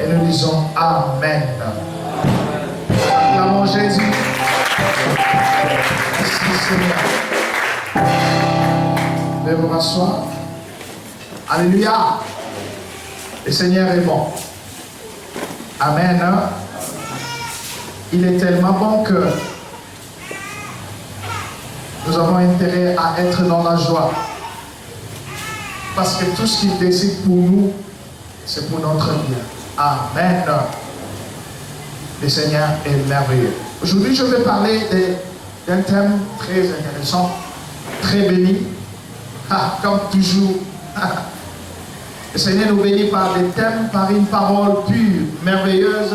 Et nous disons Amen. Acclamons Jésus. Merci Seigneur. Veuillez vous rasseoir. Alléluia. Le Seigneur est bon. Amen. Il est tellement bon que nous avons intérêt à être dans la joie. Parce que tout ce qu'il décide pour nous, c'est pour notre bien. Amen. Le Seigneur est merveilleux. Aujourd'hui, je vais parler d'un thème très intéressant, très béni. Comme toujours. Le Seigneur nous bénit par des thèmes, par une parole pure, merveilleuse,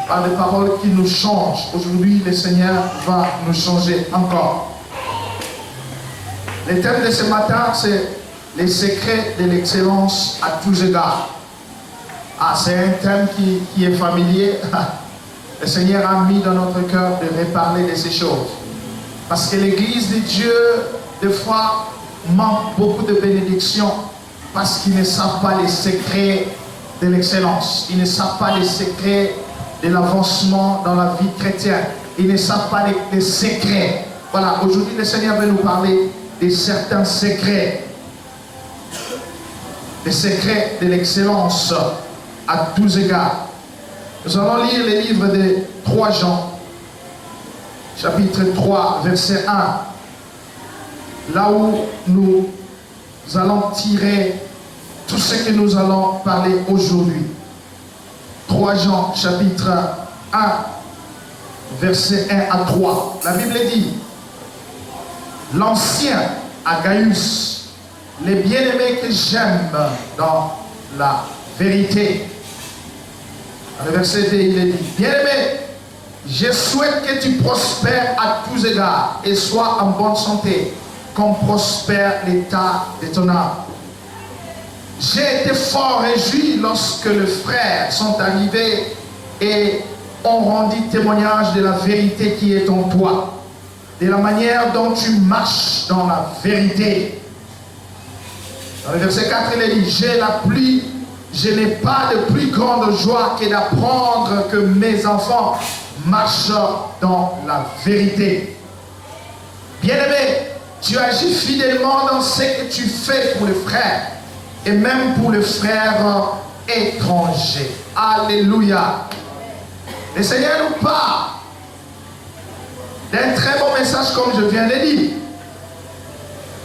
par des paroles qui nous changent. Aujourd'hui, le Seigneur va nous changer encore. Le thème de ce matin, c'est les secrets de l'excellence à tous égards. C'est un thème qui est familier. Le Seigneur a mis dans notre cœur de reparler de ces choses. Parce que l'Église de Dieu, des fois, manque beaucoup de bénédictions parce qu'ils ne savent pas les secrets de l'excellence. Ils ne savent pas les secrets de l'avancement dans la vie chrétienne. Ils ne savent pas les secrets. Voilà, aujourd'hui, le Seigneur veut nous parler de certains secrets. Les secrets de l'excellence à tous égards. Nous allons lire les livres de 3 Jean, chapitre 3, verset 1. Là où nous allons tirer tout ce que nous allons parler aujourd'hui. 3 Jean, chapitre 1, verset 1 à 3. La Bible dit, l'ancien Agaius, les bien-aimés que j'aime dans la vérité. Dans le verset 2, il est dit, bien-aimé, je souhaite que tu prospères à tous égards et sois en bonne santé, comme prospère l'état de ton âme. J'ai été fort réjoui lorsque les frères sont arrivés et ont rendu témoignage de la vérité qui est en toi, de la manière dont tu marches dans la vérité. Dans le verset 4, il est dit, je n'ai pas de plus grande joie que d'apprendre que mes enfants marchent dans la vérité. Bien-aimé, tu agis fidèlement dans ce que tu fais pour les frères et même pour les frères étrangers. Alléluia. Le Seigneur nous parle d'un très bon message comme je viens de dire.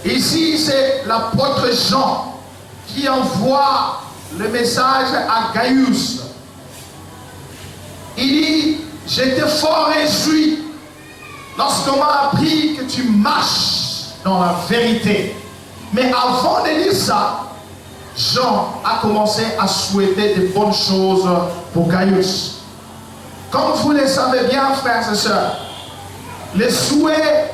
Ici, c'est l'apôtre Jean qui envoie le message à Gaius. Il dit, j'étais fort réjoui lorsqu'on m'a appris que tu marches dans la vérité. Mais avant de dire ça, Jean a commencé à souhaiter de bonnes choses pour Gaius. Comme vous le savez bien, frères et sœurs, les souhaits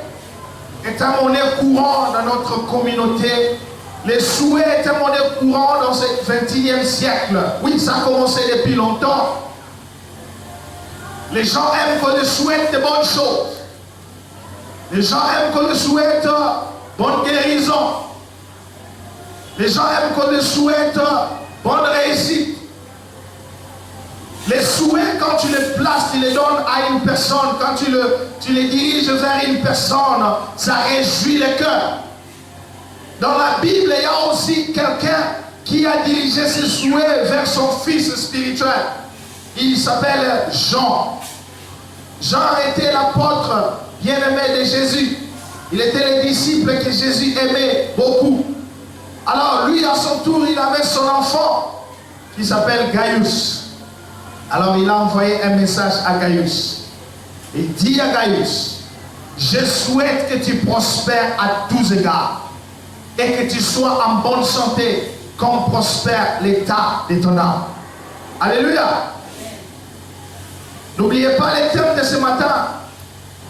est un monnaie courant dans notre communauté. Les souhaits est un monnaie courant dans ce 21e siècle. Oui, ça a commencé depuis longtemps. Les gens aiment qu'on leur souhaite de bonnes choses. Les gens aiment qu'on leur souhaite bonne guérison. Les gens aiment qu'on leur souhaite bonne réussite. Les souhaits, quand tu les places, tu les donnes à une personne. Quand tu les diriges vers une personne, ça réjouit le cœur. Dans la Bible, il y a aussi quelqu'un qui a dirigé ses souhaits vers son fils spirituel. Il s'appelle Jean. Jean était l'apôtre bien-aimé de Jésus. Il était le disciple que Jésus aimait beaucoup. Alors lui, à son tour, il avait son enfant qui s'appelle Gaius. Alors il a envoyé un message à Gaius. Il dit à Gaius, je souhaite que tu prospères à tous égards et que tu sois en bonne santé comme prospère l'état de ton âme. Alléluia. N'oubliez pas les thèmes de ce matin.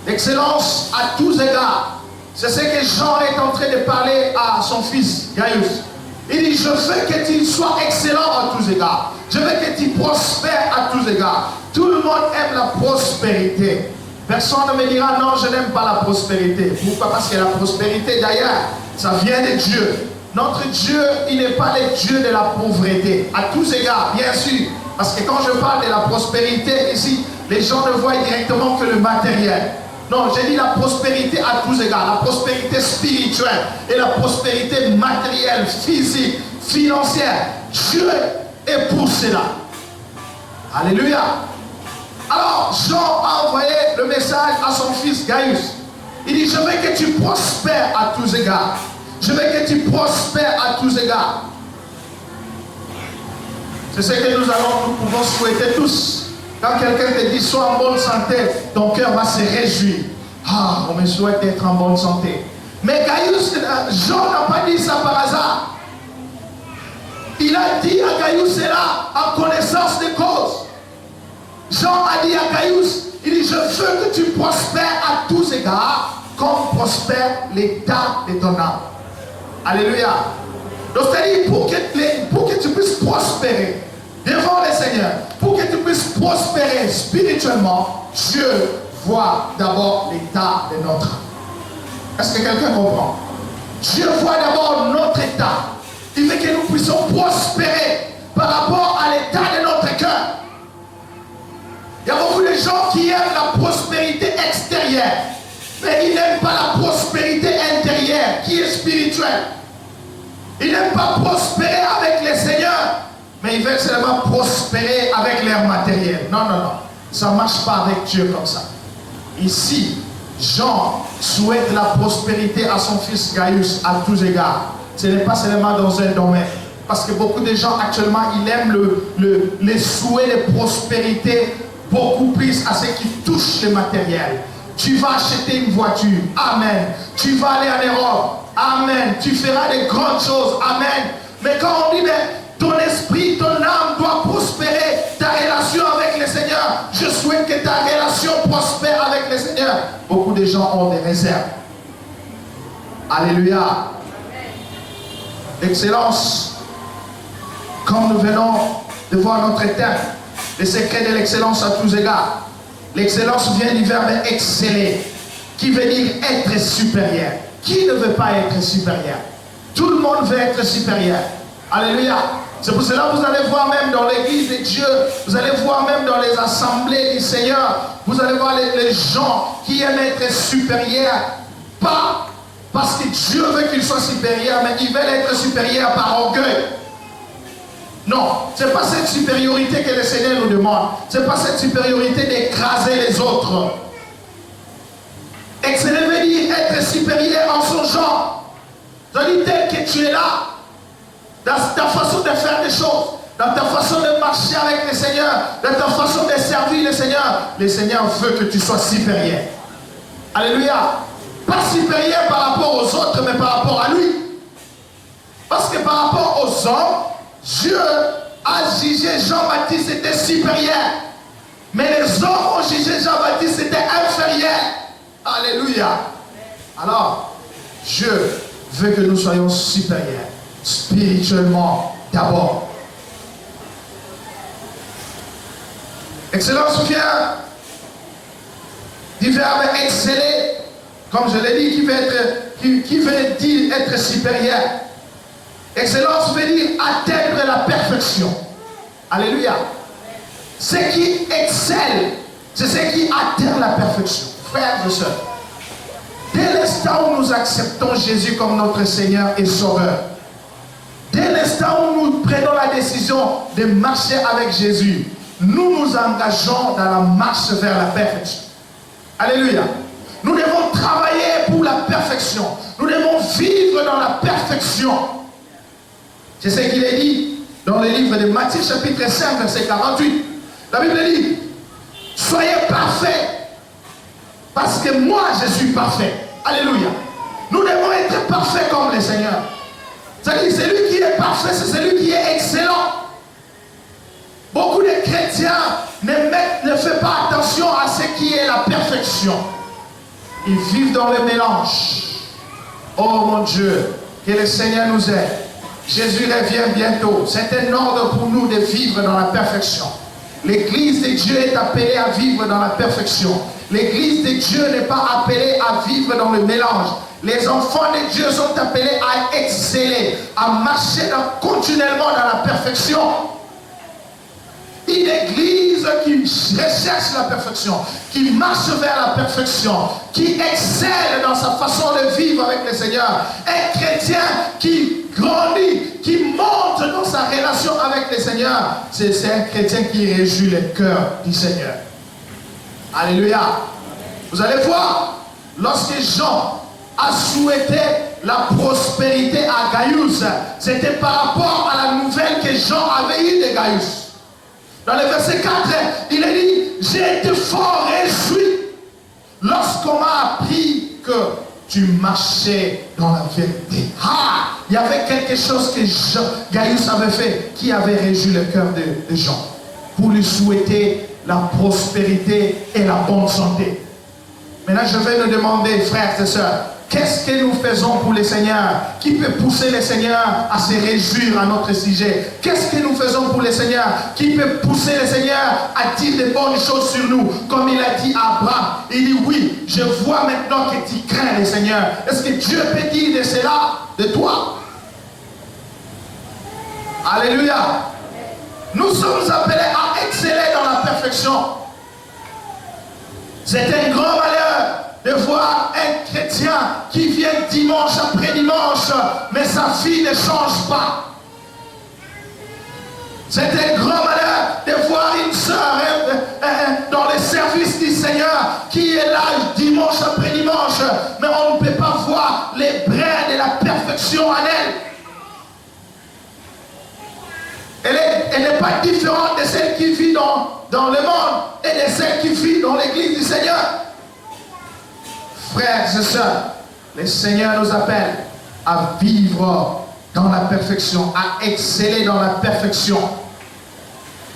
L'excellence à tous égards. C'est ce que Jean est en train de parler à son fils Gaius. Il dit, je veux que tu sois excellent à tous égards. Je veux que tu prospères à tous égards. Tout le monde aime la prospérité. Personne ne me dira, non, je n'aime pas la prospérité. Pourquoi? Parce que la prospérité, d'ailleurs, ça vient de Dieu. Notre Dieu, il n'est pas le Dieu de la pauvreté. À tous égards, bien sûr, Parce que quand je parle de la prospérité ici, les gens ne voient directement que le matériel. Non, j'ai dit la prospérité à tous égards, la prospérité spirituelle et la prospérité matérielle, physique, financière. Dieu est pour cela. Alléluia. Alors, Jean a envoyé le message à son fils Gaius. Il dit, je veux que tu prospères à tous égards. Je veux que tu prospères à tous égards. C'est ce que nous pouvons souhaiter tous. Quand quelqu'un te dit, sois en bonne santé, ton cœur va se réjouir. Ah, on me souhaite d'être en bonne santé. Mais Gaius, Jean n'a pas dit ça par hasard. Il a dit à Gaius cela en connaissance de cause. Jean a dit à Gaius, il dit, je veux que tu prospères à tous égards, comme prospère l'état de ton âme. Alléluia. Donc c'est-à-dire, pour que tu puisses prospérer devant le Seigneur, pour que tu puisses prospérer spirituellement, Dieu voit d'abord l'état de notre âme. Est-ce que quelqu'un comprend? Dieu voit d'abord notre état. Il veut que nous puissions prospérer par rapport à l'état de notre cœur. Il y a beaucoup de gens qui aiment la prospérité extérieure, mais ils n'aiment pas la prospérité intérieure qui est spirituelle. Ils n'aiment pas prospérer avec les seigneurs, mais ils veulent seulement prospérer avec leur matériel. Non, non, non. Ça ne marche pas avec Dieu comme ça. Ici, Jean souhaite la prospérité à son fils Gaius à tous égards. Ce n'est pas seulement dans un domaine. Parce que beaucoup de gens actuellement, ils aiment les souhaits de prospérité beaucoup plus à ce qui touche le matériel. Tu vas acheter une voiture. Amen. Tu vas aller en Europe. Amen. Tu feras de grandes choses. Amen. Mais quand on dit, mais ton esprit, ton âme doit prospérer, ta relation avec le Seigneur, je souhaite que ta relation prospère avec le Seigneur. Beaucoup de gens ont des réserves. Alléluia. L'excellence, comme nous venons de voir notre thème, le secret de l'excellence à tous égards. L'excellence vient du verbe exceller, qui veut dire être supérieur. Qui ne veut pas être supérieur? Tout le monde veut être supérieur. Alléluia. C'est pour cela que vous allez voir même dans l'église de Dieu, vous allez voir même dans les assemblées du Seigneur, vous allez voir les gens qui aiment être supérieurs, pas parce que Dieu veut qu'ils soient supérieurs, mais ils veulent être supérieurs par orgueil. Non, ce n'est pas cette supériorité que le Seigneur nous demande. Ce n'est pas cette supériorité d'écraser les autres. Exceller veut dire être supérieur en son genre. C'est-à-dire tel que tu es là, dans ta façon de faire des choses, dans ta façon de marcher avec le Seigneur, dans ta façon de servir le Seigneur veut que tu sois supérieur. Alléluia. Pas supérieur par rapport aux autres, mais par rapport à lui. Parce que par rapport aux hommes, Dieu a jugé Jean-Baptiste était supérieur. Mais les hommes ont jugé Jean-Baptiste était inférieur. Alléluia. Alors, Dieu veut que nous soyons supérieurs, spirituellement d'abord. Excellence vient du verbe exceller, comme je l'ai dit, qui veut dire être supérieur. Excellence veut dire atteindre la perfection. Alléluia. Ce qui excelle, c'est ce qui atteint la perfection. Frères et sœurs, dès l'instant où nous acceptons Jésus comme notre Seigneur et Sauveur, dès l'instant où nous prenons la décision de marcher avec Jésus, nous nous engageons dans la marche vers la perfection. Alléluia. Nous devons travailler pour la perfection. Nous devons vivre dans la perfection. C'est ce qu'il est dit dans le livre de Matthieu chapitre 5 verset 48. La Bible dit, soyez parfaits parce que moi je suis parfait. Alléluia. Nous devons être parfaits comme le Seigneur. C'est-à-dire celui qui est parfait, c'est celui qui est excellent. Beaucoup de chrétiens ne font pas attention à ce qui est la perfection. Ils vivent dans le mélange. Oh mon Dieu, que le Seigneur nous aide. Jésus revient bientôt. C'est un ordre pour nous de vivre dans la perfection. L'Église de Dieu est appelée à vivre dans la perfection. L'Église de Dieu n'est pas appelée à vivre dans le mélange. Les enfants de Dieu sont appelés à exceller, à marcher continuellement dans la perfection. Une église qui recherche la perfection, qui marche vers la perfection, qui excelle dans sa façon de vivre avec le Seigneur. Un chrétien qui grandit, qui monte dans sa relation avec le Seigneur. C'est un chrétien qui réjouit le cœur du Seigneur. Alléluia. Vous allez voir, lorsque Jean a souhaité la prospérité à Gaius, c'était par rapport à la nouvelle que Jean avait eue de Gaius. Dans le verset 4, il a dit, j'ai été fort réjoui lorsqu'on m'a appris que tu marchais dans la vérité. Ah, il y avait quelque chose que Gaius avait fait qui avait réjoui le cœur de Jean pour lui souhaiter la prospérité et la bonne santé. Maintenant, je vais nous demander, frères et sœurs, qu'est-ce que nous faisons pour le Seigneur? Qui peut pousser le Seigneur à se réjouir à notre sujet? Qu'est-ce que nous faisons pour le Seigneur? Qui peut pousser le Seigneur à dire de bonnes choses sur nous? Comme il a dit à Abraham, il dit oui, je vois maintenant que tu crains le Seigneur. Est-ce que Dieu peut dire de cela de toi? Alléluia. Nous sommes appelés à exceller dans la perfection. C'est un grand malheur de voir un chrétien qui vient dimanche après dimanche, mais sa vie ne change pas. C'est un grand malheur de voir une sœur dans le service du Seigneur qui est là dimanche après dimanche, mais on ne peut pas voir les brins de la perfection en elle. Elle n'est pas différente de celle qui vit dans le monde et de celle qui vit dans l'église du Seigneur. Frères et sœurs, le Seigneur nous appelle à vivre dans la perfection, à exceller dans la perfection.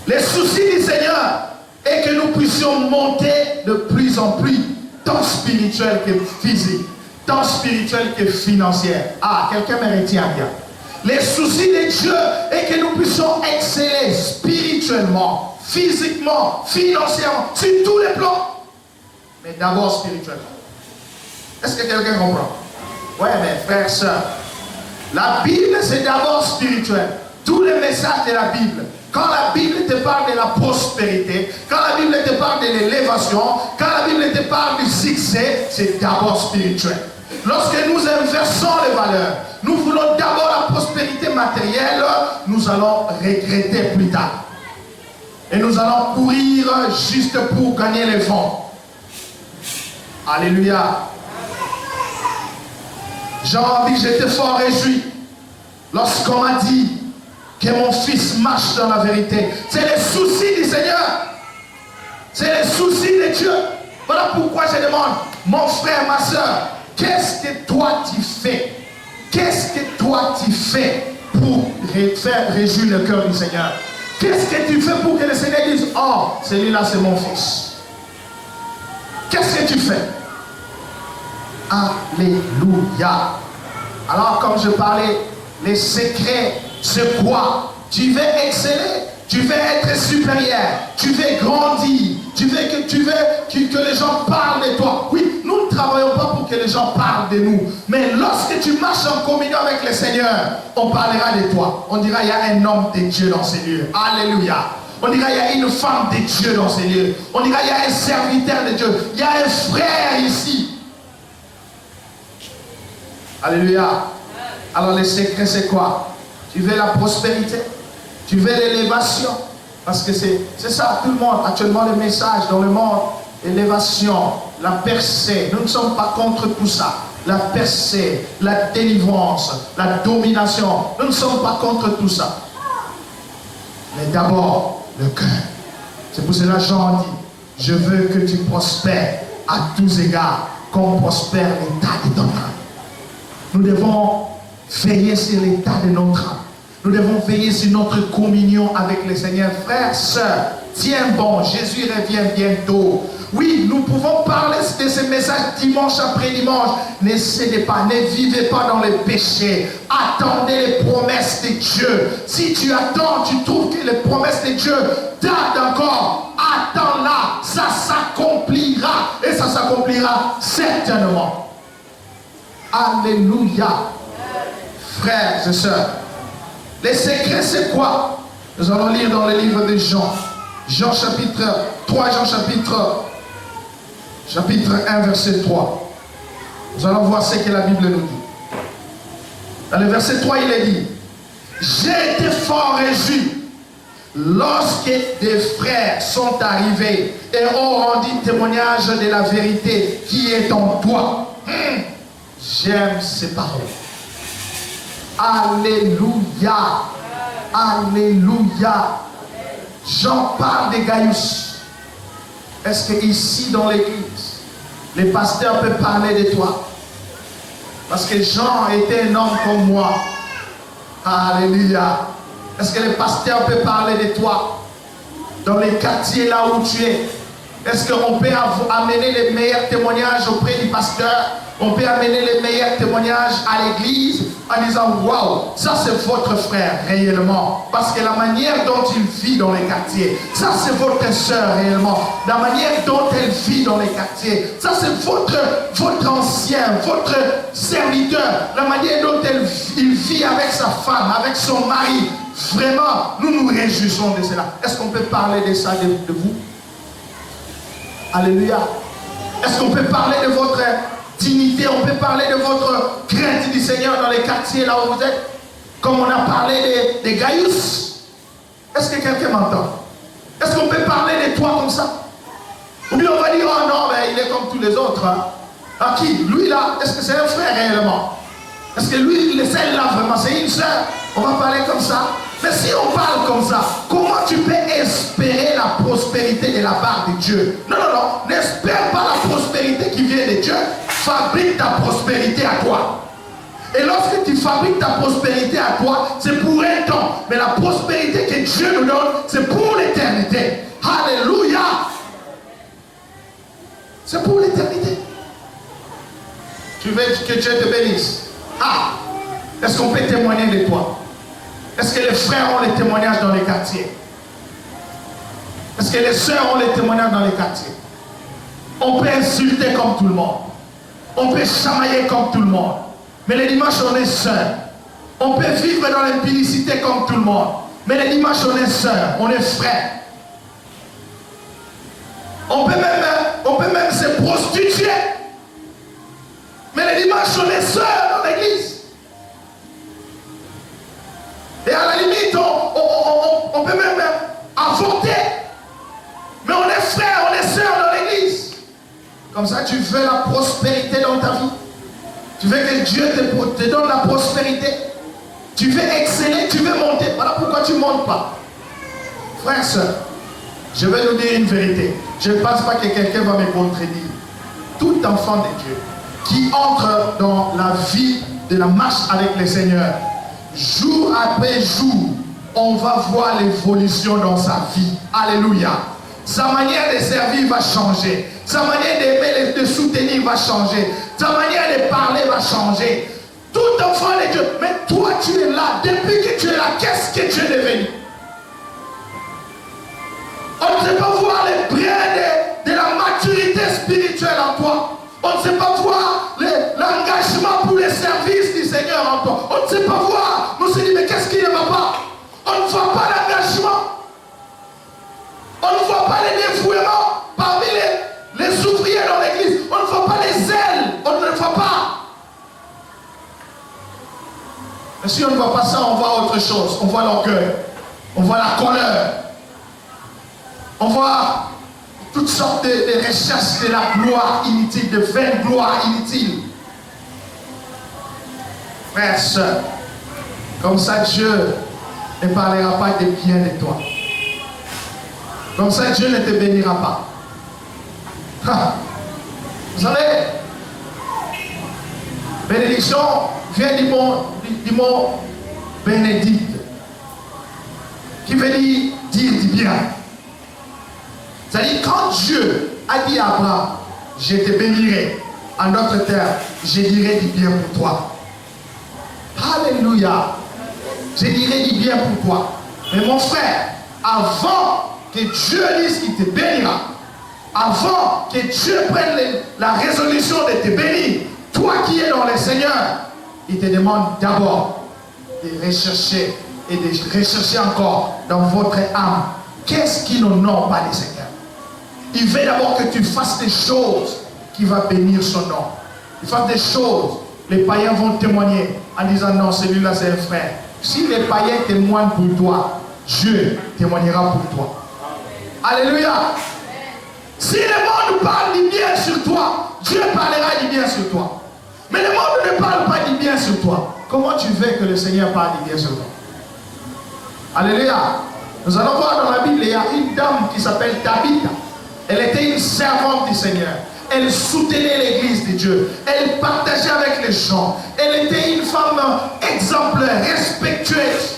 Le souci du Seigneur est que nous puissions monter de plus en plus, tant spirituel que physique, tant spirituel que financier. Ah, quelqu'un me retient bien. Le souci de Dieu est que nous puissions exceller spirituellement, physiquement, financièrement, sur tous les plans, mais d'abord spirituellement. Est-ce que quelqu'un comprend? Oui, mais frères et sœurs, la Bible c'est d'abord spirituel. Tous les messages de la Bible, quand la Bible te parle de la prospérité, quand la Bible te parle de l'élévation, quand la Bible te parle du succès, c'est d'abord spirituel. Lorsque nous inversons les valeurs, nous voulons d'abord la prospérité matérielle, nous allons regretter plus tard. Et nous allons courir juste pour gagner les vents. Alléluia. Jean dit, j'étais fort réjoui lorsqu'on m'a dit que mon fils marche dans la vérité. C'est le souci du Seigneur. C'est le souci de Dieu. Voilà pourquoi je demande, mon frère, ma soeur, qu'est-ce que toi tu fais? Qu'est-ce que toi tu fais pour faire réjouir le cœur du Seigneur? Qu'est-ce que tu fais pour que le Seigneur dise, oh, celui-là c'est mon fils? Qu'est-ce que tu fais? Alléluia. Alors comme je parlais, les secrets, c'est quoi? Tu veux exceller, tu veux être supérieur, tu veux grandir, tu veux que les gens parlent de toi. Oui, nous ne travaillons pas pour que les gens parlent de nous, mais lorsque tu marches en communion avec le Seigneur, on parlera de toi. On dira, il y a un homme de Dieu dans ces lieux. Alléluia. On dira, il y a une femme de Dieu dans ces lieux. On dira, il y a un serviteur de Dieu. Il y a un frère ici. Alléluia. Alors le secret c'est quoi? Tu veux la prospérité? Tu veux l'élévation? Parce que c'est ça, tout le monde, actuellement le message dans le monde, l'élévation, la percée. Nous ne sommes pas contre tout ça. La percée, la délivrance, la domination. Nous ne sommes pas contre tout ça. Mais d'abord, le cœur. C'est pour cela que Jean dit, je veux que tu prospères à tous égards, comme prospère l'état de ton âme. Nous devons veiller sur l'état de notre âme. Nous devons veiller sur notre communion avec le Seigneur. Frères, sœurs, tiens bon, Jésus revient bientôt. Oui, nous pouvons parler de ce message dimanche après dimanche. Ne cédez pas, ne vivez pas dans les péchés. Attendez les promesses de Dieu. Si tu attends, tu trouves que les promesses de Dieu tardent encore. Attends-la, ça s'accomplira. Et ça s'accomplira certainement. Alléluia. Frères et sœurs, les secrets c'est quoi? Nous allons lire dans le livre de Jean. Jean chapitre 3, Jean chapitre 1, verset 3. Nous allons voir ce que la Bible nous dit. Dans le verset 3, il est dit, j'ai été fort réjoui lorsque des frères sont arrivés et ont rendu témoignage de la vérité qui est en toi. J'aime ces paroles. Alléluia. Alléluia. Jean parle de Gaius. Est-ce que ici dans l'église, les pasteurs peuvent parler de toi? Parce que Jean était un homme comme moi. Alléluia. Est-ce que les pasteurs peuvent parler de toi? Dans les quartiers là où tu es. Est-ce qu'on peut amener les meilleurs témoignages auprès du pasteur? On peut amener les meilleurs témoignages à l'église en disant waouh, ça c'est votre frère réellement. Parce que la manière dont il vit dans les quartiers, ça c'est votre soeur réellement. La manière dont elle vit dans les quartiers, ça c'est votre ancien, votre serviteur. La manière dont il vit avec sa femme, avec son mari. Vraiment, nous nous réjouissons de cela. Est-ce qu'on peut parler de ça de vous? Alléluia. Est-ce qu'on peut parler de votre dignité? On peut parler de votre crainte du Seigneur dans les quartiers là où vous êtes? Comme on a parlé de Gaius. Est-ce que quelqu'un m'entend? Est-ce qu'on peut parler de toi comme ça? Ou bien on va dire, oh non, mais il est comme tous les autres. Hein? À qui? Lui là, est-ce que c'est un frère réellement? Est-ce que lui, celle-là vraiment, c'est une soeur? On va parler comme ça. Mais si on parle comme ça, comment tu peux espérer la prospérité de la part de Dieu? Non, non, non. N'espère pas la prospérité qui vient de Dieu. Fabrique ta prospérité à toi. Et lorsque tu fabriques ta prospérité à toi, c'est pour un temps. Mais la prospérité que Dieu nous donne, c'est pour l'éternité. Alléluia. C'est pour l'éternité. Tu veux que Dieu te bénisse? Ah, est-ce qu'on peut témoigner de toi? Est-ce que les frères ont les témoignages dans les quartiers? Est-ce que les sœurs ont les témoignages dans les quartiers? On peut insulter comme tout le monde. On peut chamailler comme tout le monde. Mais les dimanches, on est sœurs. On peut vivre dans l'impudicité comme tout le monde. Mais les dimanches, on est sœurs. On est frères. On peut même se prostituer. Mais les dimanches, on est sœurs dans l'église. Et à la limite, on peut même avorter. Mais on est frères, on est sœurs dans l'église. Comme ça, tu veux la prospérité dans ta vie. Tu veux que Dieu te donne la prospérité. Tu veux exceller, tu veux monter. Voilà pourquoi tu ne montes pas. Frères et sœurs, je vais nous dire une vérité. Je ne pense pas que quelqu'un va me contredire. Tout enfant de Dieu qui entre dans la vie de la marche avec le Seigneur, jour après jour, on va voir l'évolution dans sa vie. Alléluia. Sa manière de servir va changer. Sa manière d'aimer, de soutenir va changer. Sa manière de parler va changer. Tout enfant de Dieu. Mais toi, tu es là. Depuis que tu es là, qu'est-ce que tu es devenu? On ne sait pas voir les brins de la maturité spirituelle en toi. On ne sait pas voir l'engagement pour les services du Seigneur en toi. On ne sait pas voir. On se dit, mais qu'est-ce qui ne va pas? On ne voit pas l'engagement. On ne voit pas les dévouements parmi les ouvriers dans l'église. On ne voit pas les ailes. On ne le voit pas. Et si on ne voit pas ça, on voit autre chose. On voit l'orgueil. On voit la colère. On voit toutes sortes de recherches de la gloire inutile, de vaine gloire inutile. Frères et sœurs, comme ça Dieu ne parlera pas de bien de toi. Comme ça Dieu ne te bénira pas. Vous savez, bénédiction vient du mot bénédicte, qui veut dire du bien. C'est-à-dire, quand Dieu a dit à Abraham, je te bénirai, en d'autres termes, je dirai du bien pour toi. Alléluia. Je dirai du bien pour toi. Mais mon frère, avant que Dieu dise qu'il te bénira, avant que Dieu prenne la résolution de te bénir, toi qui es dans le Seigneur, il te demande d'abord de rechercher et de rechercher encore dans votre âme Qu'est-ce qui n'honore pas le Seigneur? Il veut d'abord que tu fasses des choses qui vont bénir son nom. Tu fasses des choses, les païens vont témoigner en disant non, celui-là c'est un frère. Si les païens témoignent pour toi, Dieu témoignera pour toi. Alléluia. Si le monde parle du bien sur toi, Dieu parlera du bien sur toi. Mais le monde ne parle pas du bien sur toi. Comment tu veux que le Seigneur parle du bien sur toi? Alléluia. Nous allons voir dans la Bible, il y a une dame qui s'appelle Tabitha. Elle était une servante du Seigneur. Elle soutenait l'église de Dieu. Elle partageait avec les gens. Elle était une femme exemplaire, respectueuse.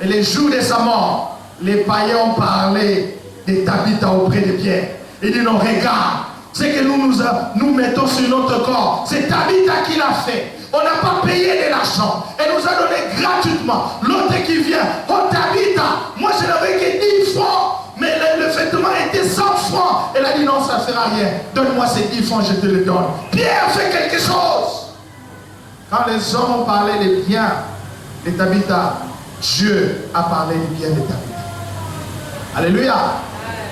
Et les jours de sa mort, les païens ont parlé de Tabitha auprès de Pierre. Il dit non, regarde, ce que nous mettons sur notre corps, c'est Tabitha qui l'a fait. On n'a pas payé de l'argent. Elle nous a donné gratuitement. L'autre qui vient, oh Tabitha, moi je n'avais que 10 francs. Mais le vêtement était 100 francs. Elle a dit non, ça ne fera rien. Donne-moi ces 10 francs, je te les donne. Pierre fait quelque chose. Quand les hommes ont parlé des biens de Tabitha, Dieu a parlé des biens de Tabitha. Alléluia.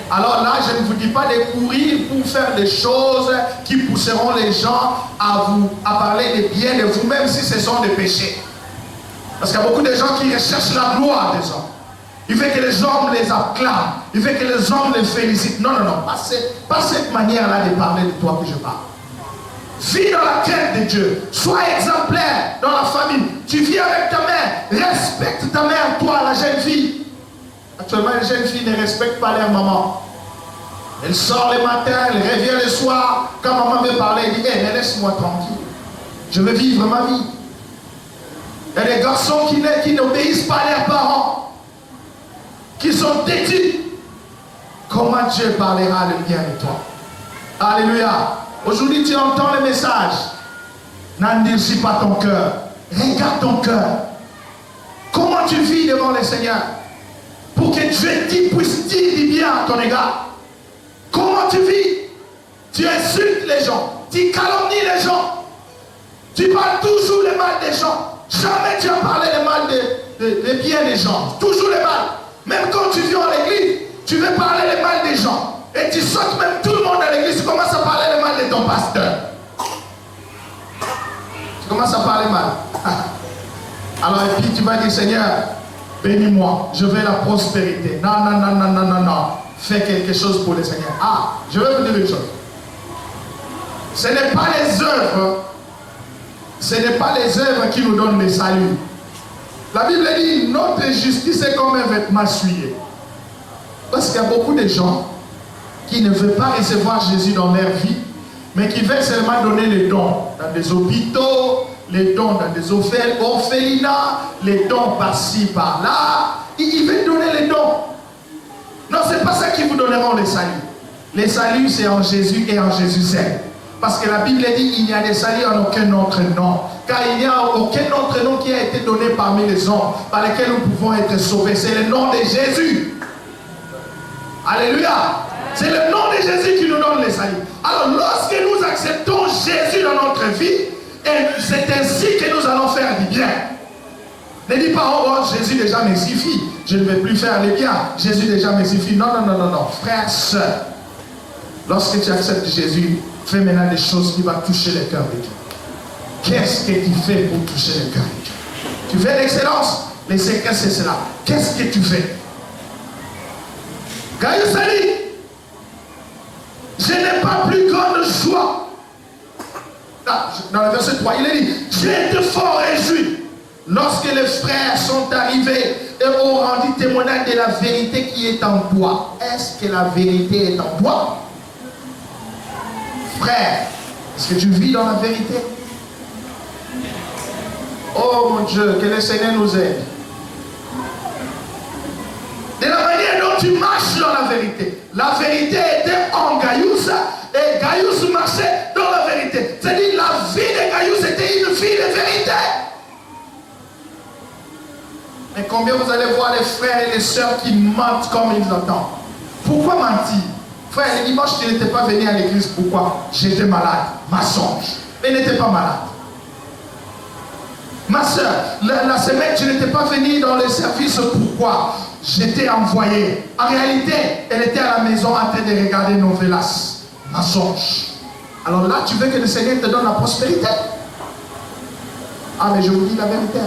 Alors là, je ne vous dis pas de courir pour faire des choses qui pousseront les gens à parler des biens de vous, même si ce sont des péchés. Parce qu'il y a beaucoup de gens qui recherchent la gloire des hommes. Il fait que les hommes les acclament. Il fait que les hommes les félicitent. Non, non, non. Pas cette manière-là de parler de toi que je parle. Vis dans la crainte de Dieu. Sois exemplaire dans la famille. Tu vis avec ta mère. Respecte ta mère, toi, la jeune fille. Actuellement, les jeunes filles ne respectent pas leur maman. Elle sort le matin, elle revient le soir. Quand maman veut parler, elle dit, hey, mais laisse-moi tranquille. Je veux vivre ma vie. Il y a des garçons qui n'obéissent pas à leurs parents, qui sont têtus. Comment Dieu parlera le bien de toi? Alléluia. Aujourd'hui, tu entends le message. N'endurcis pas ton cœur. Regarde ton cœur. Comment tu vis devant le Seigneur? Pour que Dieu puisse dire du bien à ton égard. Comment tu vis? Tu insultes les gens. Tu calomnies les gens. Tu parles toujours le mal des gens. Jamais tu as parlé le mal des bien des gens. Toujours le mal. Même quand tu viens à l'église, tu veux parler le mal des gens. Et tu sautes même tout le monde à l'église. Tu commences à parler le mal de ton pasteur. Tu commences à parler mal. Alors et puis tu vas dire, Seigneur, bénis-moi, je veux la prospérité. Non, non, non, non, non, non, non. Fais quelque chose pour le Seigneur. Ah, je vais vous dire une chose. Ce n'est pas les œuvres. Ce n'est pas les œuvres qui nous donnent le salut. La Bible dit, notre justice est comme un vêtement souillé. Parce qu'il y a beaucoup de gens qui ne veulent pas recevoir Jésus dans leur vie, mais qui veulent seulement donner les dons dans des hôpitaux, les dons dans des orphelinats, les dons par-ci, par-là. Ils veulent donner les dons. Non, ce n'est pas ça qui vous donneront le salut. Le salut, c'est en Jésus et en Jésus seul. Parce que la Bible dit qu'il n'y a de salut en aucun autre nom. Car il n'y a aucun autre nom qui a été donné parmi les hommes par lesquels nous pouvons être sauvés. C'est le nom de Jésus. Alléluia. C'est le nom de Jésus qui nous donne le salut. Alors, lorsque nous acceptons Jésus dans notre vie, c'est ainsi que nous allons faire du bien. Ne dis pas, oh, Jésus déjà me suffit. Je ne vais plus faire le bien. Jésus déjà me suffit. Non, non, non, non, non. Frère, soeur, lorsque tu acceptes Jésus, fais maintenant des choses qui vont toucher le cœur de Dieu. Qu'est-ce que tu fais pour toucher le cœur de Dieu? Tu fais l'excellence. Le secret, c'est cela. Qu'est-ce que tu fais? Gaius a dit, je n'ai pas plus grande joie. Dans le verset 3, il est dit, j'ai été fort réjoui lorsque les frères sont arrivés et ont rendu témoignage de la vérité qui est en toi. Est-ce que la vérité est en toi? Frère, est-ce que tu vis dans la vérité? Oh mon Dieu, que le Seigneur nous aide. De la manière dont tu marches dans la vérité. La vérité était en Gaius et Gaius marchait dans la vérité. C'est-à-dire la vie de Gaius était une vie de vérité. Mais combien vous allez voir les frères et les sœurs qui mentent comme ils entendent? Pourquoi mentir? Frère, le dimanche, tu n'étais pas venu à l'église. Pourquoi? J'étais malade. Mensonge. Mais n'étais pas malade. Ma soeur, la semaine, tu n'étais pas venu dans les services. Pourquoi? j'étais envoyé. En réalité, elle était à la maison en train de regarder Novelas. Mensonge. Alors là, tu veux que le Seigneur te donne la prospérité? Ah, mais je vous dis la vérité.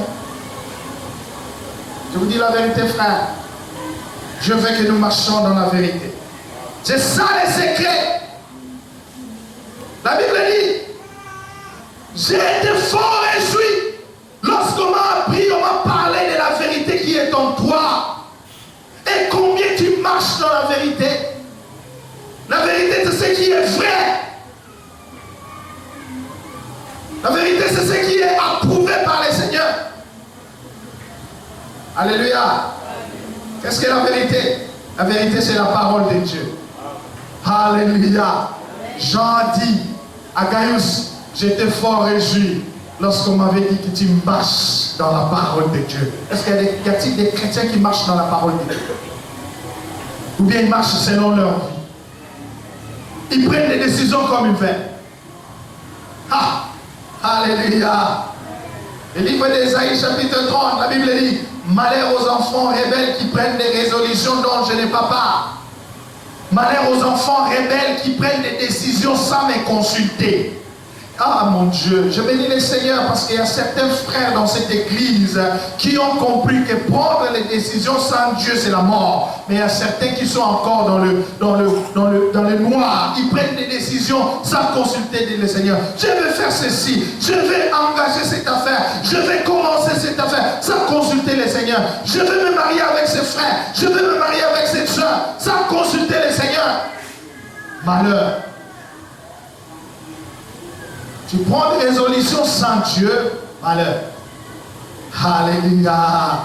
Je vous dis la vérité, frère. Je veux que nous marchions dans la vérité. C'est ça les secrets. La Bible dit, j'ai été fort réjoui lorsqu'on m'a appris, on m'a parlé de la vérité qui est en toi. Et combien tu marches dans la vérité. La vérité, c'est ce qui est vrai. La vérité, c'est ce qui est approuvé par les seigneurs. Alléluia. Qu'est-ce que la vérité? La vérité, c'est la parole de Dieu. Alléluia. Jean dit à Gaius, j'étais fort réjoui lorsqu'on m'avait dit que tu marches dans la parole de Dieu. Est-ce qu'il y a des chrétiens qui marchent dans la parole de Dieu? Ou bien ils marchent selon leur vie? Ils prennent des décisions comme ils veulent. Ah, alléluia. Le livre d'Ésaïe chapitre 30, la Bible dit, malheur aux enfants rebelles qui prennent des résolutions dont je n'ai pas part. Malheur aux enfants rebelles qui prennent des décisions sans me consulter. Ah mon Dieu, je bénis le Seigneur parce qu'il y a certains frères dans cette église qui ont compris que prendre les décisions sans Dieu c'est la mort. Mais il y a certains qui sont encore dans le noir. Ils prennent des décisions sans consulter le Seigneur. Je vais faire ceci, je vais engager cette affaire, je vais commencer cette affaire sans consulter le Seigneur. Je vais me marier avec ses frères, je vais me marier avec ses soeurs sans consulter le Seigneur. Malheur. Tu prends des résolutions sans Dieu, malheur. Alléluia.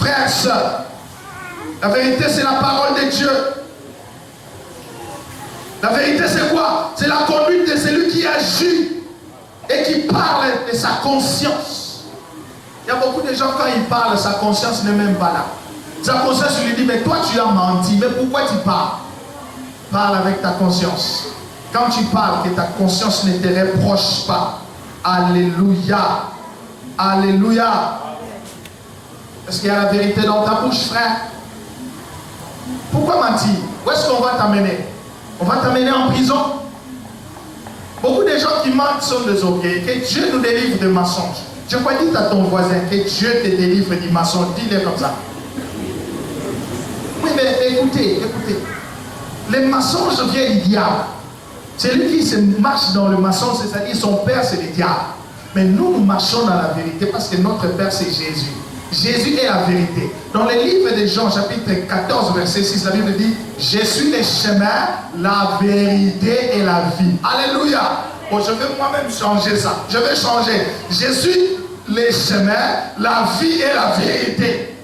Frères, sœurs, la vérité c'est la parole de Dieu. La vérité c'est quoi? C'est la conduite de celui qui agit et qui parle de sa conscience. Il y a beaucoup de gens quand ils parlent, sa conscience n'est même pas là. Sa conscience lui dit, mais toi tu as menti, mais pourquoi tu parles? Parle avec ta conscience. Quand tu parles, que ta conscience ne te reproche pas. Alléluia. Alléluia. Est-ce qu'il y a la vérité dans ta bouche, frère? Pourquoi mentir? Où est-ce qu'on va t'amener? On va t'amener en prison? Beaucoup de gens qui mentent sont des orgueils. Que Dieu nous délivre de mensonges. Je crois dire à ton voisin que Dieu te délivre du mensonge. Dis-le comme ça. Oui, mais écoutez. Les mensonges viennent du diable. C'est lui qui se marche dans le mensonge, c'est-à-dire son père c'est le diable. Mais nous marchons dans la vérité parce que notre père c'est Jésus. Jésus est la vérité. Dans le livre de Jean chapitre 14 verset 6, la Bible dit, je suis le chemin, la vérité et la vie. Alléluia. Bon, je vais moi-même changer ça. Je vais changer. Je suis le chemin, la vie et la vérité.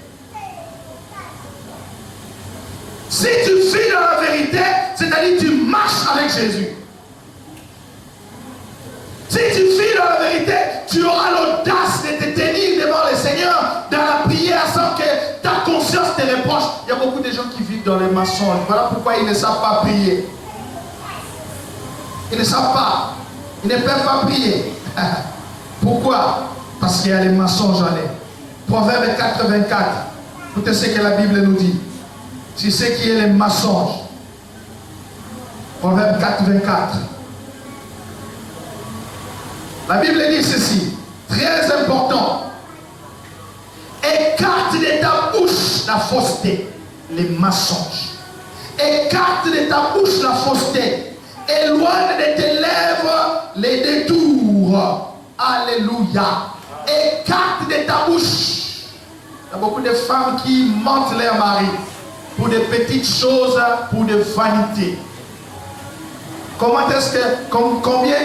Si tu vis dans la vérité, c'est-à-dire tu marches avec Jésus. Si tu vis dans la vérité, tu auras l'audace de te tenir devant le Seigneur dans la prière sans que ta conscience te reproche. Il y a beaucoup de gens qui vivent dans les mensonges. Voilà pourquoi ils ne savent pas prier. Ils ne savent pas. Ils ne peuvent pas prier. Pourquoi? Parce qu'il y a les mensonges en eux. Proverbe 4, 24. Écoutez ce que la Bible nous dit. C'est ce qui est les mensonges. Proverbe 4, 24. La Bible dit ceci, très important. Écarte de ta bouche la fausseté, les mensonges. Écarte de ta bouche la fausseté. Éloigne de tes lèvres les détours. Alléluia. Écarte de ta bouche. Il y a beaucoup de femmes qui mentent leur mari pour des petites choses, pour des vanités. Comment est-ce que, combien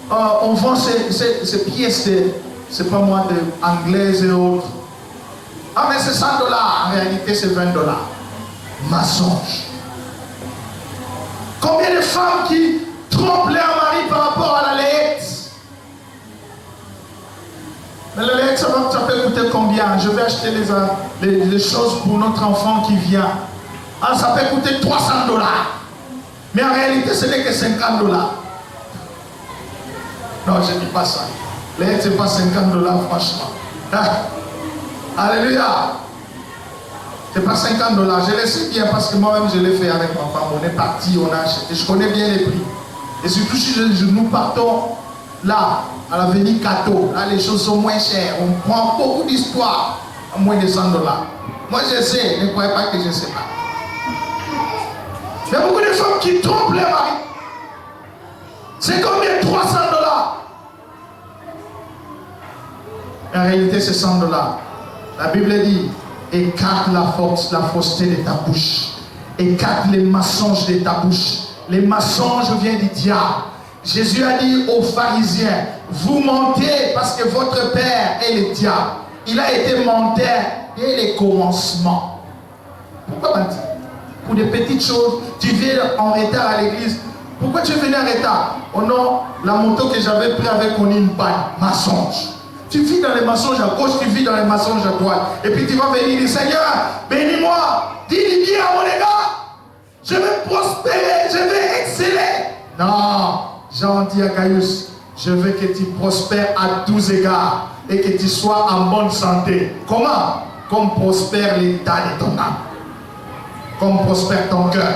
on vend ces pièces de, c'est pas moi, de anglaises et autres. Ah mais c'est 100 $, en réalité c'est 20 $. Mensonge. Combien de femmes qui trompent leur mari par rapport à la layette? Mais la layette ça peut coûter combien? Je vais acheter les choses pour notre enfant qui vient. Ah ça peut coûter 300 $. Mais en réalité ce n'est que 50 $. Non, je ne dis pas ça. Les c'est pas 50 $, franchement. Alléluia. C'est pas 50 $. Je le sais bien parce que moi-même je l'ai fait avec ma femme. On est parti, on a acheté. Je connais bien les prix. Et surtout si nous partons là, à l'avenue Cato, là les choses sont moins chères. On prend beaucoup d'histoire à moins de 100 $. Moi je sais, ne croyez pas que je ne sais pas. Il y a beaucoup de femmes qui trompent les maris. C'est combien? 300 $. En réalité, c'est 100 $. La Bible dit, écarte la fausseté de ta bouche. Écarte les mensonges de ta bouche. Les mensonges viennent du diable. Jésus a dit aux pharisiens, vous mentez parce que votre père est le diable. Il a été menteur dès les commencements. Pourquoi mentir? Pour des petites choses, tu viens en retard à l'église. Pourquoi tu es venu en retard? Oh non, la moto que j'avais pris avec on une panne. Mensonge. Tu vis dans les mensonges à gauche, tu vis dans les mensonges à droite. Et puis tu vas venir dire, Seigneur, bénis-moi. Dis-lui bien à mon égard. Je vais prospérer, je vais exceller. Non, Jean dit à Gaius, je veux que tu prospères à tous égards et que tu sois en bonne santé. Comment? Comme prospère l'état de ton âme. Comme prospère ton cœur.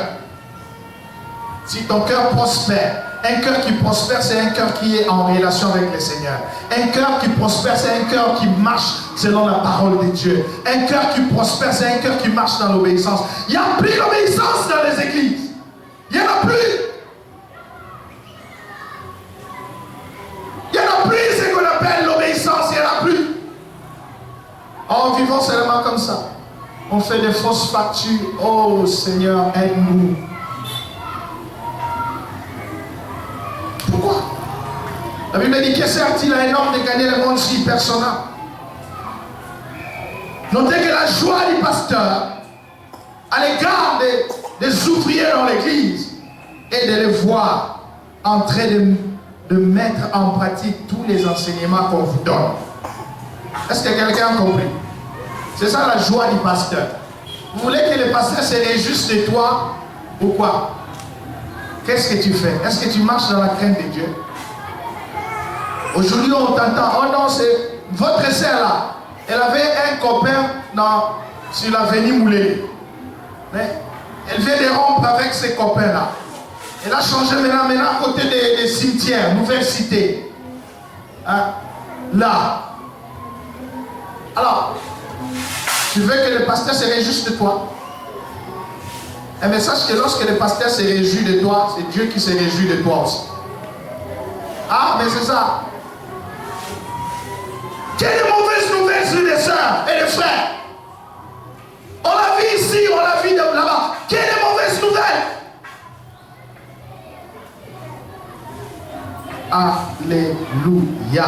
Si ton cœur prospère, un cœur qui prospère, c'est un cœur qui est en relation avec le Seigneur. Un cœur qui prospère, c'est un cœur qui marche selon la parole de Dieu. Un cœur qui prospère, c'est un cœur qui marche dans l'obéissance. Il n'y a plus d'obéissance dans les églises. Il n'y en a plus. Il n'y en a plus ce qu'on appelle l'obéissance. Il n'y en a plus. En vivant seulement comme ça, on fait des fausses factures. Oh Seigneur, aide-nous. Pourquoi? La Bible dit que sert-il à un homme de gagner le monde si personne n'a? Notez que la joie du pasteur à l'égard des ouvriers dans l'église est de les voir en train de mettre en pratique tous les enseignements qu'on vous donne. Est-ce que quelqu'un a compris? C'est ça la joie du pasteur. Vous voulez que le pasteur se réjouisse de toi? Pourquoi? Qu'est-ce que tu fais? Est-ce que tu marches dans la crainte de Dieu? Aujourd'hui, on t'entend. Oh non, c'est votre sœur là. Elle avait un copain sur l'avenue Moulé. Mais elle vient de rompre avec ses copains là. Elle a changé maintenant à côté des cimetières, Nouvelle Cité. Hein? Là. Alors, tu veux que le pasteur se réjouisse de toi? Mais sache que lorsque le pasteur se réjouit de toi, c'est Dieu qui se réjouit de toi aussi. Ah, mais c'est ça. Quelle mauvaise nouvelle sur les sœurs et les frères? On l'a vu ici, on l'a vu là-bas. Quelle mauvaise nouvelle? Alléluia.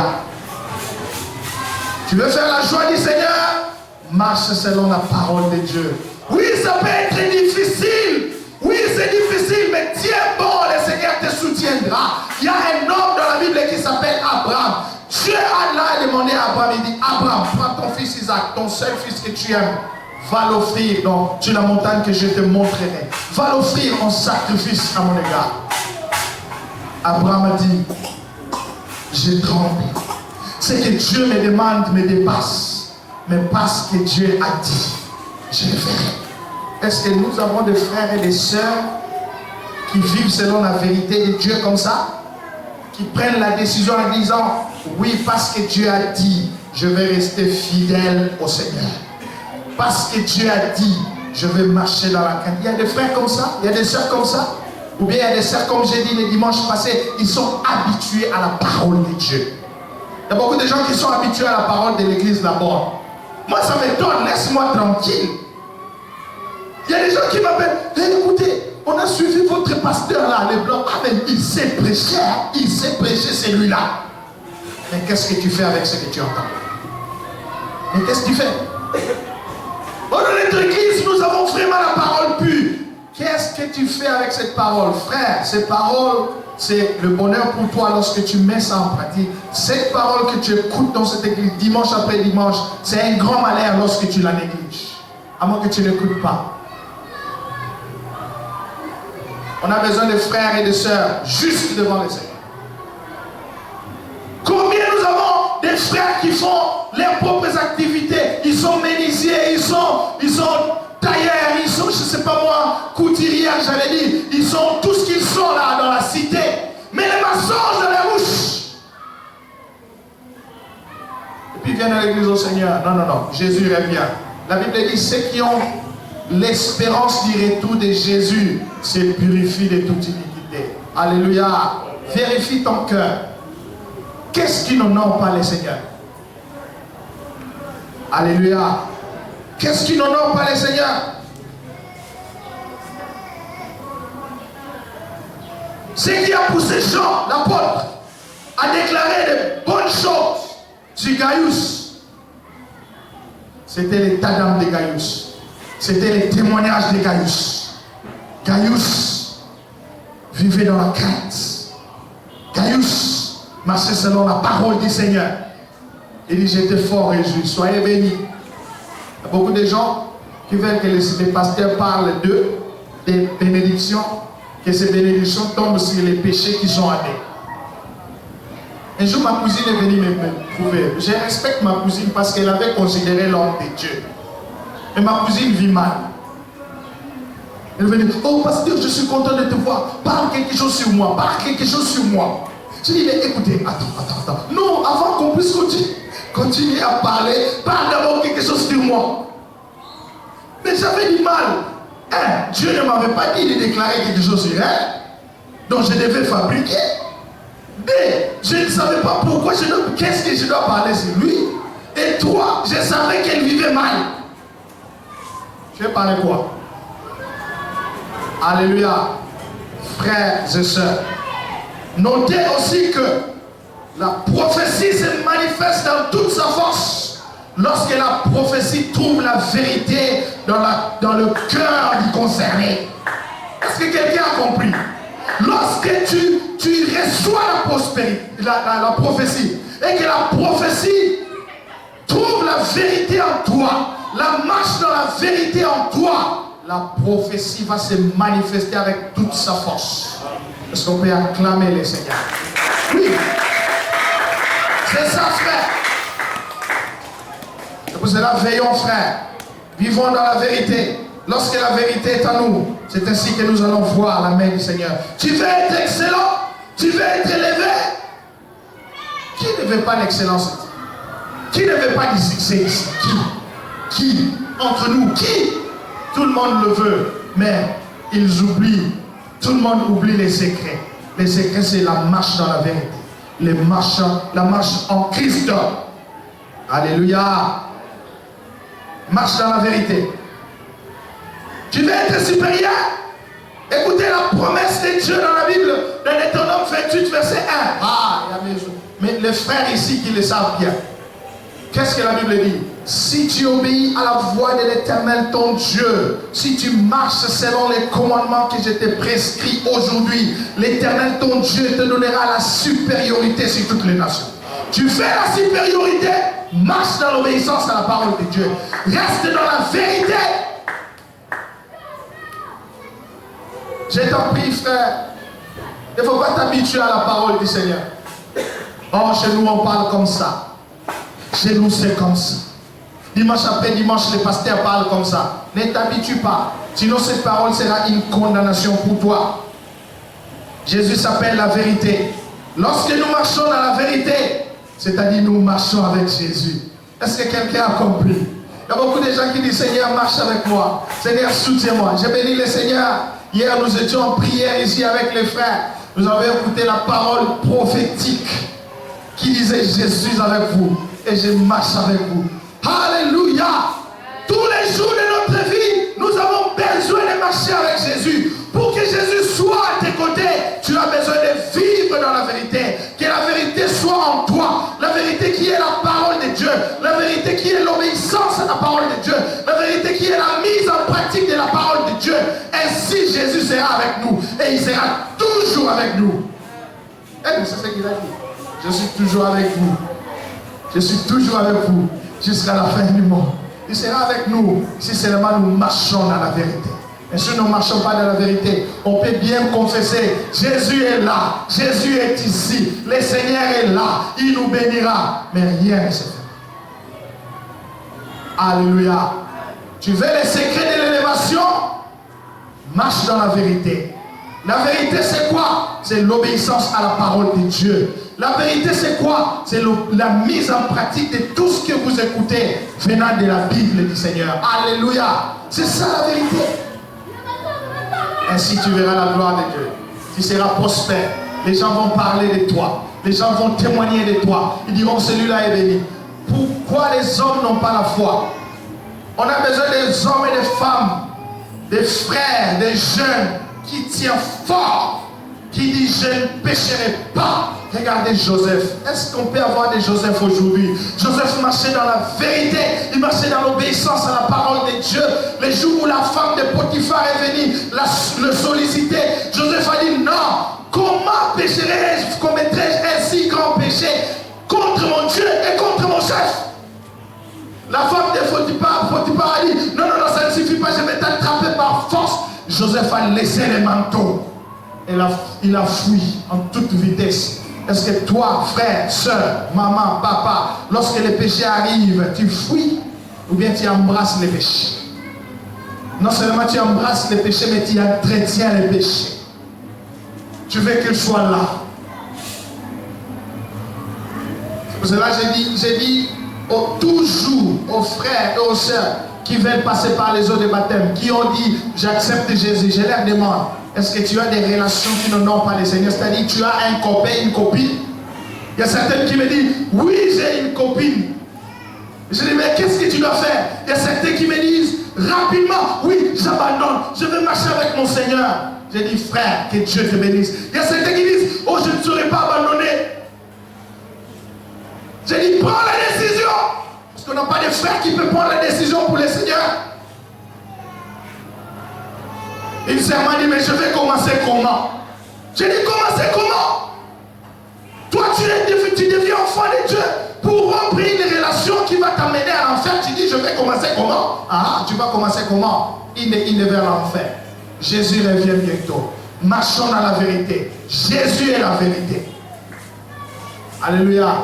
Tu veux faire la joie du Seigneur? Marche selon la parole de Dieu. Oui, ça peut être difficile. Oui, c'est difficile, mais tiens bon, le Seigneur te soutiendra. Il y a un homme dans la Bible qui s'appelle Abraham. Dieu a demandé à Abraham, il dit, Abraham, prends ton fils Isaac, ton seul fils que tu aimes, va l'offrir sur la montagne que je te montrerai. Va l'offrir en sacrifice à mon égard. Abraham a dit, je tremble. Ce que Dieu me demande me dépasse. Mais parce que Dieu a dit, je le ferai. Est-ce que nous avons des frères et des sœurs qui vivent selon la vérité de Dieu comme ça? Qui prennent la décision en disant, oui, parce que Dieu a dit, je vais rester fidèle au Seigneur. Parce que Dieu a dit, je vais marcher dans la crainte. Il y a des frères comme ça, il y a des sœurs comme ça. Ou bien il y a des sœurs, comme j'ai dit le dimanche passé, ils sont habitués à la parole de Dieu. Il y a beaucoup de gens qui sont habitués à la parole de l'église d'abord. Moi, ça m'étonne, laisse-moi tranquille. Il y a des gens qui m'appellent, hey, écoutez, on a suivi votre pasteur là, les blancs. Ah, mais il sait prêcher celui-là. Mais qu'est-ce que tu fais avec ce que tu entends? Mais qu'est-ce que tu fais? Dans notre église, nous avons vraiment la parole pure. Qu'est-ce que tu fais avec cette parole? Frère, cette parole, c'est le bonheur pour toi lorsque tu mets ça en pratique. Cette parole que tu écoutes dans cette église, dimanche après dimanche, c'est un grand malheur lorsque tu la négliges. À moins que tu n'écoutes pas. On a besoin de frères et de sœurs juste devant le Seigneur. Combien nous avons des frères qui font leurs propres activités? Ils sont menuisiers, ils sont j'allais dire, ils sont tout ce qu'ils sont là dans la cité. Mais les mensonges dans les bouches. Et puis ils viennent à l'église au Seigneur. Non, non, non, Jésus revient. La Bible dit, ceux qui ont l'espérance du retour de Jésus se purifient de toute iniquité. Alléluia. Vérifie ton cœur. Qu'est-ce qui n'honore pas le Seigneur? Alléluia. Qu'est-ce qui n'honore pas le Seigneur? Ce qui a poussé Jean, l'apôtre, à déclarer de bonnes choses sur Gaius, c'était l'état d'âme de Gaius. C'était les témoignages de Gaius. Gaius vivait dans la crainte. Gaius marchait selon la parole du Seigneur. Il dit, j'étais fort et juste, soyez bénis. Il y a beaucoup de gens qui veulent que les pasteurs parlent d'eux, des bénédictions, que ces bénédictions tombent sur les péchés qui sont amenés. Un jour, ma cousine est venue me trouver. Je respecte ma cousine parce qu'elle avait considéré l'homme de Dieu. Et ma cousine vit mal. Elle venait dire, oh pasteur, je suis content de te voir. Parle quelque chose sur moi, parle quelque chose sur moi. Je dis, mais écoutez, attends. Non, avant qu'on puisse continuer à parler, parle d'abord quelque chose sur moi. Mais j'avais du mal. Dieu ne m'avait pas dit de déclarer quelque chose sur elle. Donc je devais fabriquer. Mais je ne savais pas pourquoi qu'est-ce que je dois parler sur lui. Et toi, je savais qu'elle vivait mal. Je vais parler quoi? Alléluia. Frères et sœurs, notez aussi que la prophétie se manifeste dans toute sa force lorsque la prophétie trouve la vérité dans le cœur du concerné. Est-ce que quelqu'un a compris? Lorsque tu reçois la prospérité, la prophétie, et que la prophétie trouve la vérité en toi, la marche dans la vérité en toi, la prophétie va se manifester avec toute sa force. Est-ce qu'on peut acclamer le Seigneur? Oui. C'est ça, frère. C'est pour cela, veillons, frère. Vivons dans la vérité. Lorsque la vérité est à nous, c'est ainsi que nous allons voir la main du Seigneur. Tu veux être excellent? Tu veux être élevé? Qui ne veut pas l'excellence? Qui ne veut pas du succès ici? Qui? Entre nous, qui? Tout le monde le veut, mais ils oublient. Tout le monde oublie les secrets. Les secrets, c'est la marche dans la vérité. La marche en Christ. Alléluia. Marche dans la vérité. Tu veux être supérieur? Écoutez la promesse de Dieu dans la Bible, dans Deutéronome 28, verset 1. Mais les frères ici qui le savent bien. Qu'est-ce que la Bible dit? Si tu obéis à la voix de l'Éternel ton Dieu, si tu marches selon les commandements que je t'ai prescrits aujourd'hui, l'Éternel ton Dieu te donnera la supériorité sur toutes les nations. Tu fais la supériorité, marche dans l'obéissance à la parole de Dieu. Reste dans la vérité. Je t'en prie, frère, il ne faut pas t'habituer à la parole du Seigneur. Oh, chez nous, on parle comme ça. Chez nous, c'est comme ça. Dimanche après dimanche, les pasteurs parlent comme ça. Ne t'habitue pas. Sinon, cette parole sera une condamnation pour toi. Jésus s'appelle la vérité. Lorsque nous marchons dans la vérité, c'est-à-dire nous marchons avec Jésus. Est-ce que quelqu'un a compris? Il y a beaucoup de gens qui disent, Seigneur, marche avec moi. Seigneur, soutiens-moi. J'ai béni le Seigneur. Hier, nous étions en prière ici avec les frères. Nous avons écouté la parole prophétique qui disait, je suis avec vous et je marche avec vous. Alléluia! Tous les jours de notre vie, nous avons besoin de marcher avec Jésus. Pour que Jésus soit à tes côtés, tu as besoin de vivre dans la vérité. Que la vérité soit en toi. La vérité qui est la parole de Dieu. La vérité qui est l'obéissance à la parole de Dieu. La vérité qui est la mise en pratique de la parole de Dieu. Ainsi, Jésus sera avec nous. Et il sera toujours avec nous. Et c'est ce qu'il a dit. Je suis toujours avec vous. Je suis toujours avec vous. Jusqu'à la fin du monde. Il sera avec nous si seulement nous marchons dans la vérité. Et si nous ne marchons pas dans la vérité, on peut bien confesser, Jésus est là, Jésus est ici, le Seigneur est là, il nous bénira, mais rien ne se fait. Alléluia. Tu veux les secrets de l'élévation? marche dans la vérité. La vérité c'est quoi? C'est l'obéissance à la parole de Dieu. La vérité c'est quoi? C'est la mise en pratique de tout ce que vous écoutez venant de la Bible du Seigneur. Alléluia. C'est ça la vérité. Ainsi tu verras la gloire de Dieu. Tu seras prospère. Les gens vont parler de toi. Les gens vont témoigner de toi. Ils diront celui-là est béni. Pourquoi les hommes n'ont pas la foi? On a besoin des hommes et des femmes, des frères, des jeunes qui tiennent fort, qui disent je ne pécherai pas. Regardez Joseph. Est-ce qu'on peut avoir des Joseph aujourd'hui? Joseph marchait dans la vérité, il marchait dans l'obéissance à la parole de Dieu. Les jours où la femme de Potiphar est venue le solliciter, Joseph a dit non, comment pécherai-je, commettrai-je un si grand péché contre mon Dieu et contre mon chef? La femme de Potiphar a dit non, ça ne suffit pas, je vais t'attraper par force. Joseph a laissé les manteaux et il a fui en toute vitesse. Est-ce que toi, frère, soeur, maman, papa, lorsque les péchés arrivent, tu fuis ou bien tu embrasses les péchés? Non seulement tu embrasses les péchés, mais tu entretiens les péchés. Tu veux qu'ils soient là. C'est pour cela que j'ai dit toujours aux frères et aux sœurs qui veulent passer par les eaux de baptême, qui ont dit j'accepte Jésus, je leur demande, est-ce que tu as des relations qui n'ont pas le Seigneur? C'est-à-dire tu as un copain, une copine. Il y a certaines qui me disent oui, j'ai une copine. Je dis mais qu'est-ce que tu dois faire? Il y a certains qui me disent rapidement oui, j'abandonne, je vais marcher avec mon Seigneur. J'ai dit frère, que Dieu te bénisse. Il y a certains qui disent oh, je ne saurais pas abandonner. J'ai dit prends la décision. Parce qu'on n'a pas de frère qui peut prendre la décision pour le Seigneur. Il m'a dit, mais je vais commencer comment? J'ai dit, commencer comment? Toi, tu deviens enfant de Dieu pour rompre une relation qui va t'amener à l'enfer. Tu dis, je vais commencer comment? Ah, tu vas commencer comment? Il est vers l'enfer. Jésus revient bientôt. Marchons dans la vérité. Jésus est la vérité. Alléluia.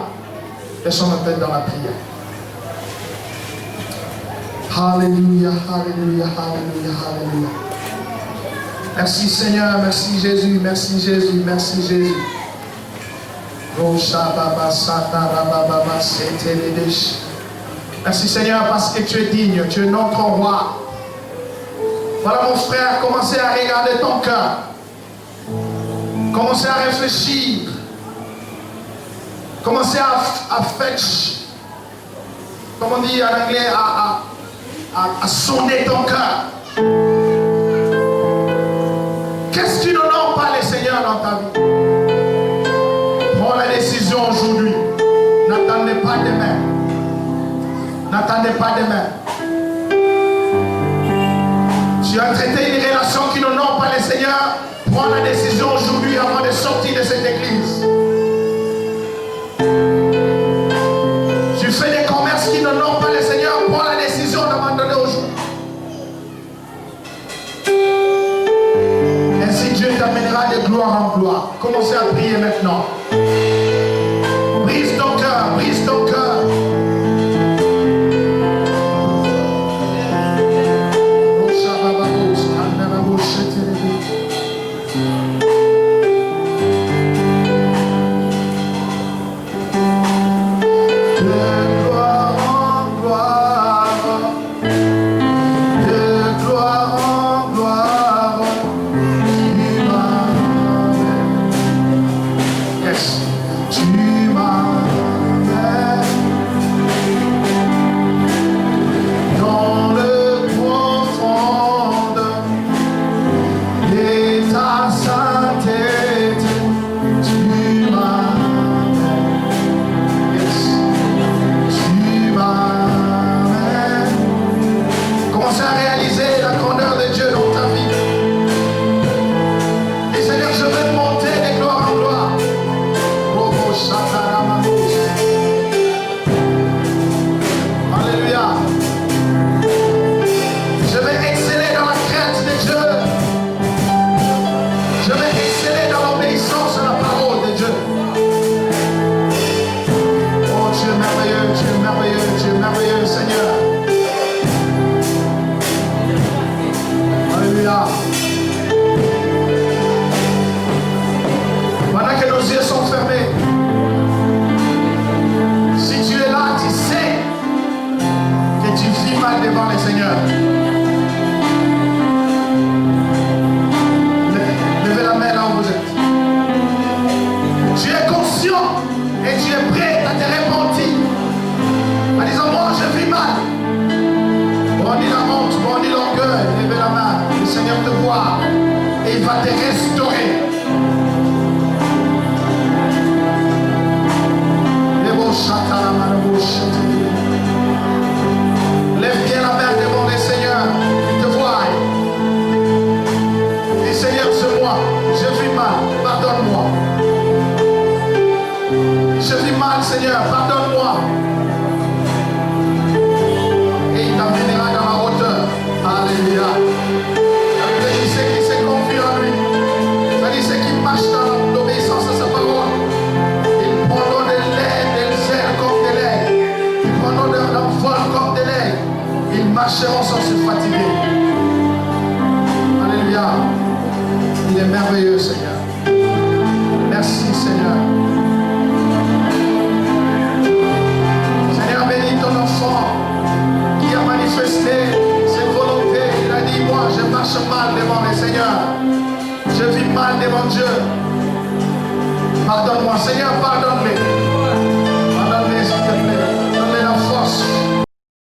Laissons notre tête dans la prière. Alléluia, alléluia, alléluia, alléluia. Merci Seigneur, merci Jésus, merci Jésus, merci Jésus. Merci Seigneur parce que tu es digne, tu es notre roi. Voilà mon frère, commencez à regarder ton cœur. Commencez à réfléchir. Commencez à fetch, comme on dit en anglais, à sonner ton cœur. Qu'est-ce qui n'honore pas le Seigneur dans ta vie? Prends la décision aujourd'hui. N'attendez pas demain. N'attendez pas demain. Tu as traité une relation qui n'honore pas le Seigneur. Prends la décision aujourd'hui avant de sortir de cette église. Tu fais des commerces qui n'honorent pas le Seigneur. Prends la décision d'abandonner aujourd'hui. Ainsi Dieu t'amènera de gloire en gloire. Commencez à prier maintenant. Brise ton cœur, brise ton cœur. Tu m'as va te restaurer. Lève bien la main devant les seigneurs, il te voit. Dis Seigneur, c'est moi, je vis mal, pardonne-moi. Je vis mal, Seigneur, pardonne-moi. Et il t'amènera dans la hauteur. Alléluia. C'est ceux qui se confient en lui. C'est-à-dire ceux qui marchent dans l'obéissance à sa parole. Ils prendront des ailes comme des legs. Ils prendront d'un vol comme des legs. Ils marcheront sans se fatiguer. Alléluia. Il est merveilleux, Seigneur. Merci, Seigneur. Seigneur, bénis ton enfant qui a manifesté cette volonté. Il a dit, moi, je marche mal devant le Seigneur. Je vis mal devant Dieu. Pardonne-moi, Seigneur, pardonne-les. Pardonne-les, s'il te plaît.